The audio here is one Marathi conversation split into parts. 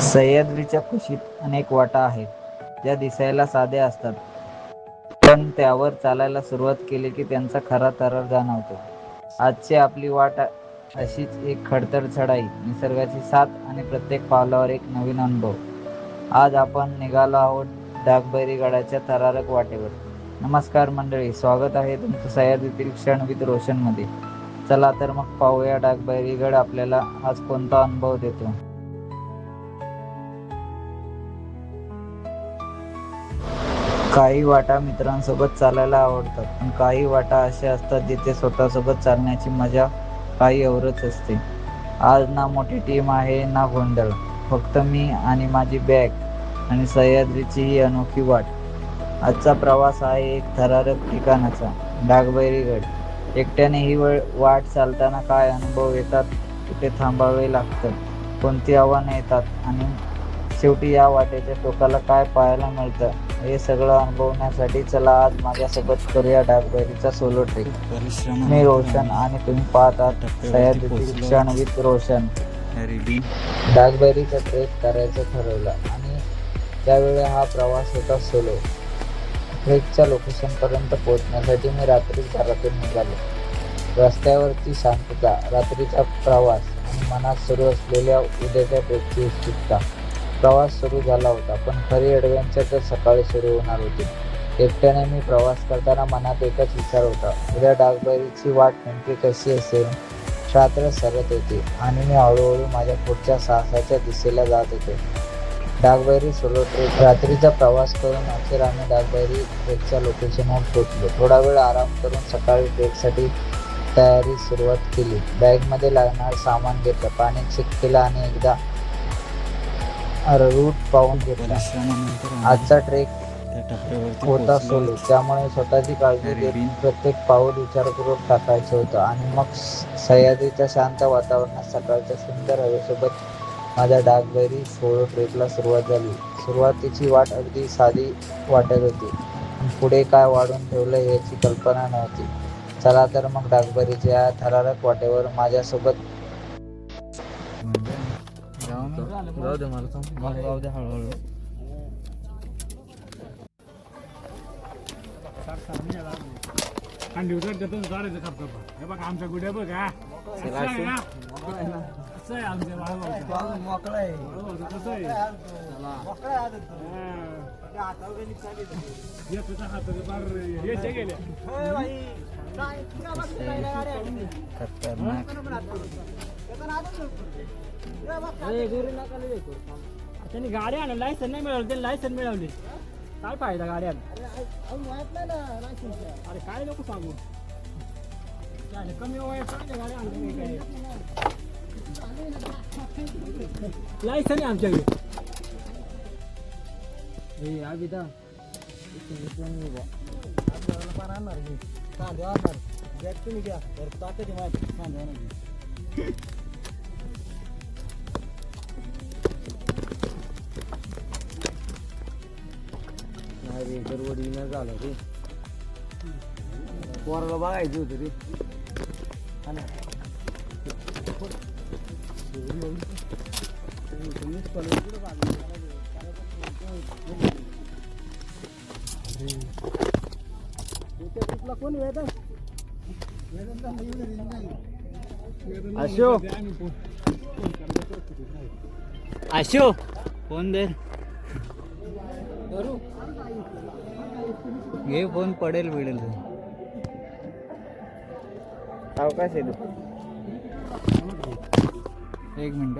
सह्याद्रीच्या कुशीत अनेक वाटा आहेत, ज्या दिसायला साध्या असतात, पण त्यावर चालायला सुरुवात केली की त्यांचा खरा थरार जाणवतो. आजची आपली वाट अशीच एक खडतर चढाई, निसर्गाची साथ आणि प्रत्येक पावलावर एक नवीन अनुभव. आज आपण निघालो आहोत डागबैरी गडाच्या थरारक वाटेवर. नमस्कार मंडळी, स्वागत आहे तुमचं सह्याद्रीतील क्षण विथ रोशनमध्ये. चला तर मग पाहूया डागबैरी गड आपल्याला आज कोणता अनुभव देतो. काही वाटा मित्रांसोबत चालायला आवडतात, पण काही वाटा अशा असतात जिथे स्वतःसोबत चालण्याची मजा काही औरच असते. आज ना मोठी टीम आहे ना गोंधळ, फक्त मी आणि माझी बॅग आणि सह्याद्रीची ही अनोखी वाट. आजचा प्रवास आहे एक थरारक ठिकाणाचा, डागबैरी गड. एकट्याने ही वाट चालताना काय अनुभव येतात, कुठे थांबावे लागतं, कोणती आव्हानं येतात आणि शेवटी या वाटेच्या टोकाला काय पाहायला मिळतं, हे सगळं अनुभवण्यासाठी चला आज माझ्यासोबत करूया डागबैरीचा सोलो ट्रेक. मी रोशन आणि तुम्ही पाहत आहात सह्याद्रीतील क्षण विथ रोशन. डागबैरीचा ट्रेक करायचं ठरवलं आणि त्यावेळी हा प्रवास होता सोलो. ट्रेकच्या लोकेशनपर्यंत पोहोचण्यासाठी मी रात्रीच घरातून निघालो. रस्त्यावरची शांतता, रात्रीचा प्रवास आणि मनात सुरू असलेल्या उद्याच्या ट्रेकची उत्सुकता. प्रवास सुरू झाला होता, पण खरी ॲडव्हेंचर तर सकाळी सुरू होणार होती. एकट्याने मी प्रवास करताना मनात एकच विचार होता, उद्या डागबैरीची वाट नेमकी कशी असेल. रात्र सरत होती आणि मी हळूहळू माझ्या पुढच्या साहसाच्या दिशेला जात होतो. डागबैरी सोलो ट्रेक. रात्रीचा प्रवास करून अखेर आम्ही डागबैरी ट्रेकच्या लोकेशनवर पोहोचलो. थोडा वेळ आराम करून सकाळी ट्रेकसाठी तयारी सुरुवात केली. बॅगमध्ये लागणारं सामान घेतलं, पाणी चेक केलं आणि एकदा रूट पाहून घेतला. आजचा ट्रेक होता सोलो, त्यामुळे स्वतःची काळजी घेत प्रत्येक पाऊल विचारपूर्वक टाकायचं होतं. आणि मग सह्याद्रीच्या शांत वातावरणात सकाळच्या सुंदर हवेसोबत माझ्या डागबैरी सोलो ट्रेकला सुरुवात झाली. सुरुवातीची वाट अगदी साधी वाटत होती, पण पुढे काय वाढून ठेवलं याची कल्पना नव्हती. चला तर मग डागबैरीच्या या थरारक वाटेवर माझ्यासोबत. जाऊ दे, मला जाऊ दे हळूहळू. हे बघा आमच्या गुड्या बघा मोकळा आहे. त्यांनी गाड्या आणून लायसन नाही मिळवलं, त्यांनी लायसन मिळवले, काय फायदा गाड्या. अरे काय नको सांगू, कमी वयात चांगल्या गाड्या आणून लायसन आहे आमच्याकडे. तुम्ही घ्या ताकद गडबडी न झालं रे, पोराला बघायचं होतं रे. कोण आशो फोन दे, घे फोन, पडेल बिडेल अवकाश आहे. एक मिनिट.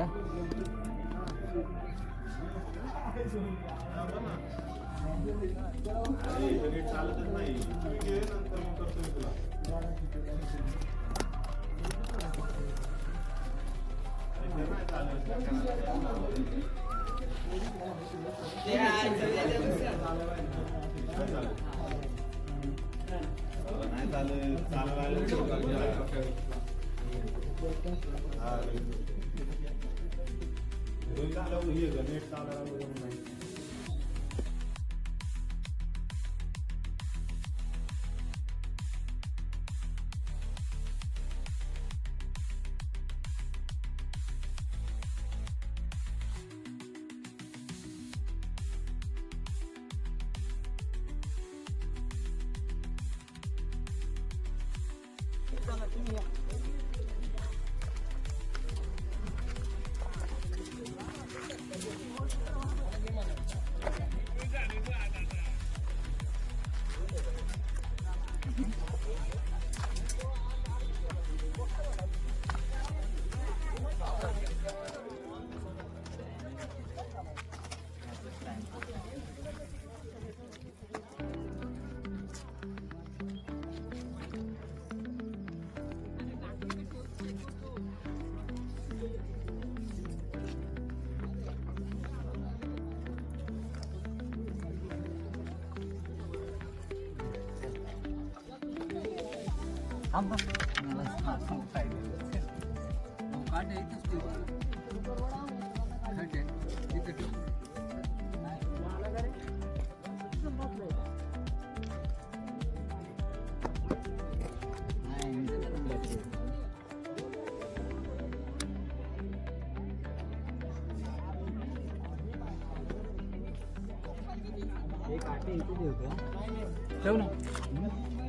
ठेव ना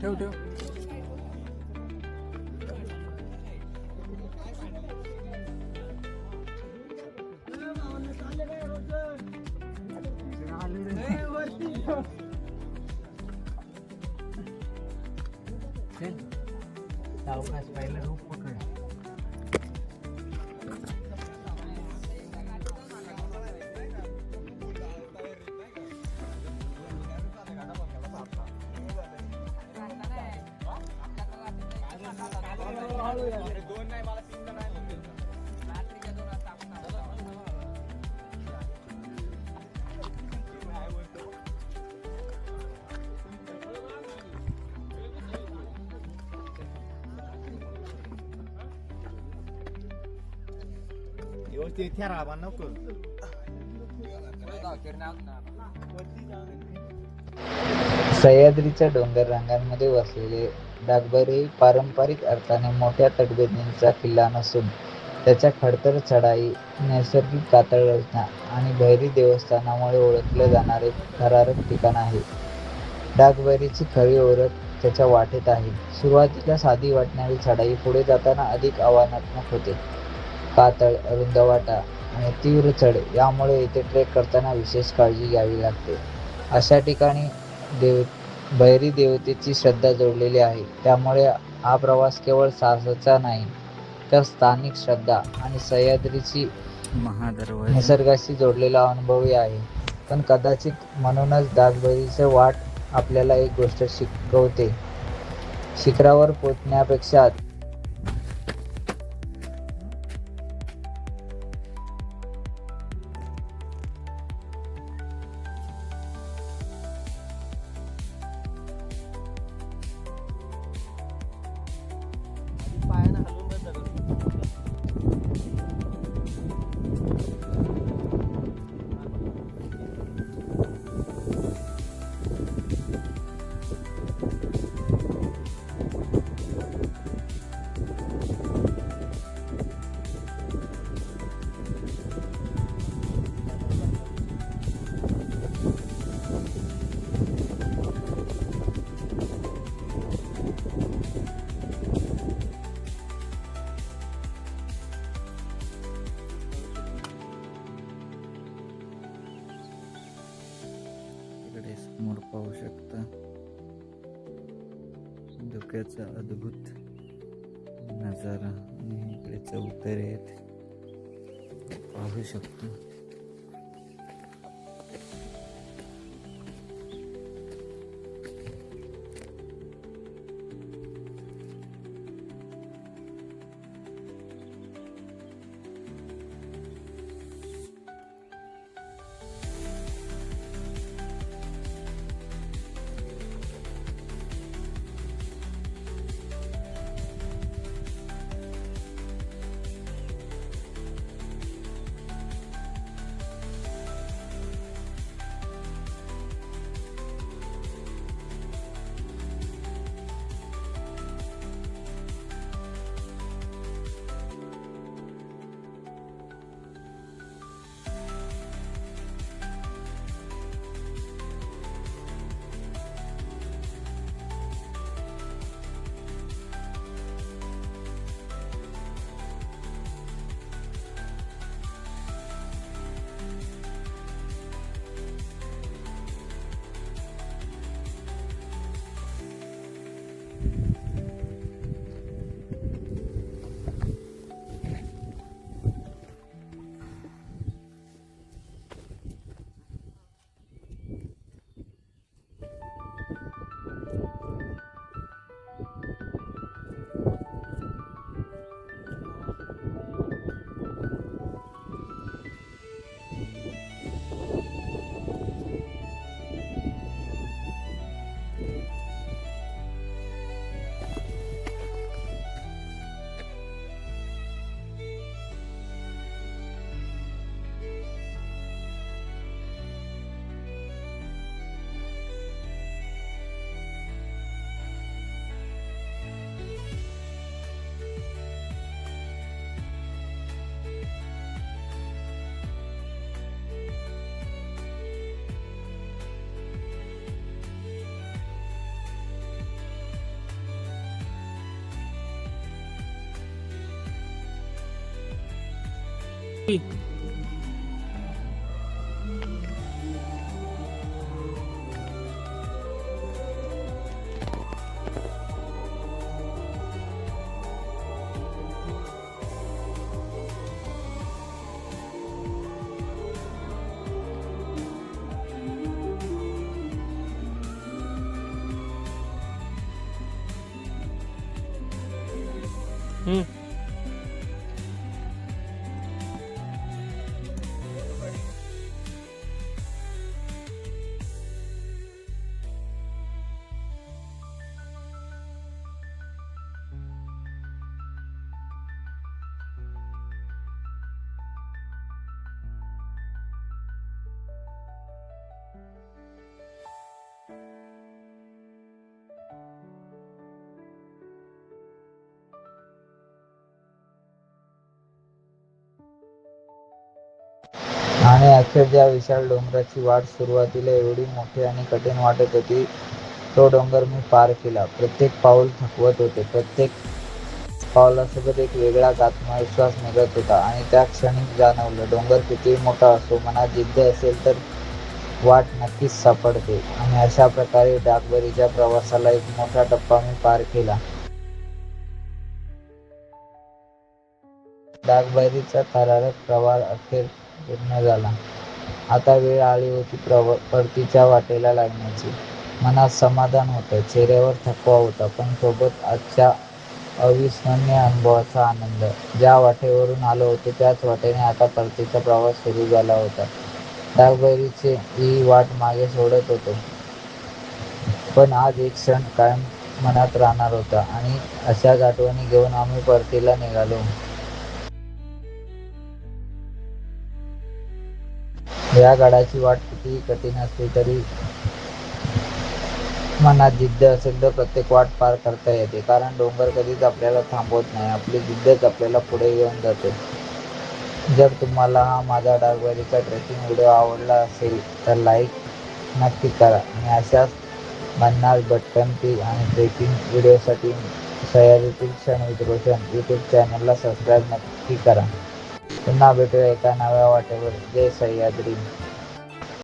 ठेव ठेव सावकाश पहिलं रूप पकड सह्याद्रीच्या डोंगर रांगांमध्ये वसलेले डागभरे हे पारंपरिक अर्थाने मोठ्या तटबंदीचा किल्ला नसून त्याच्या खडतर चढाई, नैसर्गिक कातळ रचना आणि भैरी देवस्थानामुळे ओळखले जाणारे थरारक ठिकाण आहे. डागभरेची खरी ओळख त्याच्या वाटेत आहे. सुरुवातीला साधी वाटणारी चढाई पुढे जाताना अधिक आव्हानात्मक होते. कातळ, अरुंद वाटा आणि तीव्र चढ यामुळे येथे ट्रेक करताना विशेष काळजी घ्यावी लागते. अशा ठिकाणी भैरी देवतेची श्रद्धा जोडलेली आहे. त्यामुळे हा प्रवास केवळ साहसाचा नाही तर स्थानिक श्रद्धा आणि सह्याद्रीची निसर्गाशी जोडलेला अनुभवही आहे. पण कदाचित म्हणूनच डागभरीचे वाट आपल्याला एक गोष्ट शिकवते. शिखरावर पोहोचण्यापेक्षा इकडे समोर पाहू शकता धुक्याचा अद्भुत नजारा आणि इकडे चौतरे आहेत पाहू शकतो. आणि अखेरच्या विशाल डोंगराची वाट सुरुवातीला एवढी मोठी आणि कठीण वाटत होती. तो डोंगर मी पार केला. प्रत्येक पाऊल थकवत होते. प्रत्येक पावलासोबत एक वेगळाच आत्मविश्वास निघत होता आणि त्या क्षणी जाणवलं, डोंगर कितीही मोठा असो, मनात जिद्द असेल तर वाट नक्कीच सापडते. आणि अशा प्रकारे डागबरीच्या प्रवासाला एक मोठा टप्पा मी पार केला. डागबरीचा थरारक प्रवास अखेर पूर्ण झाला. आता वेळ आली होती परतीच्या वाटेला लागण्याची. मनात समाधान होतं, चेहऱ्यावर थकवा होता, पण सोबत आजच्या अविस्मरणीय अनुभवाचा आनंद. ज्या वाटेवरून आलो होतो त्याच वाटेने आता परतीचा प्रवास सुरू झाला होता. डागबरीची ही वाट मागे सोडत होतो, पण आज एक क्षण कायम मनात राहणार होता. आणि अशाच आठवणी घेऊन आम्ही परतीला निघालो. या गडाची वाट कितीही कठीण असली तरी मनात जिद्द असेल तर प्रत्येक वाट पार करता येते. कारण डोंगर कधीच आपल्याला थांबवत नाही. आपली जिद्दच आपल्याला पुढे घेऊन जाते. जर तुम्हाला हा माझा डागबरीचा ट्रेकिंग व्हिडिओ आवडला असेल तर लाईक नक्की करा. आणि अशाच भन्नाट भटकंती आणि ट्रेकिंग व्हिडिओसाठी सह्याद्रीतील क्षण विथ रोशन यूट्यूब चॅनलला सबस्क्राईब नक्की करा. पुन्हा भेटूया एका नव्या वाटेवर. जय सह्याद्री.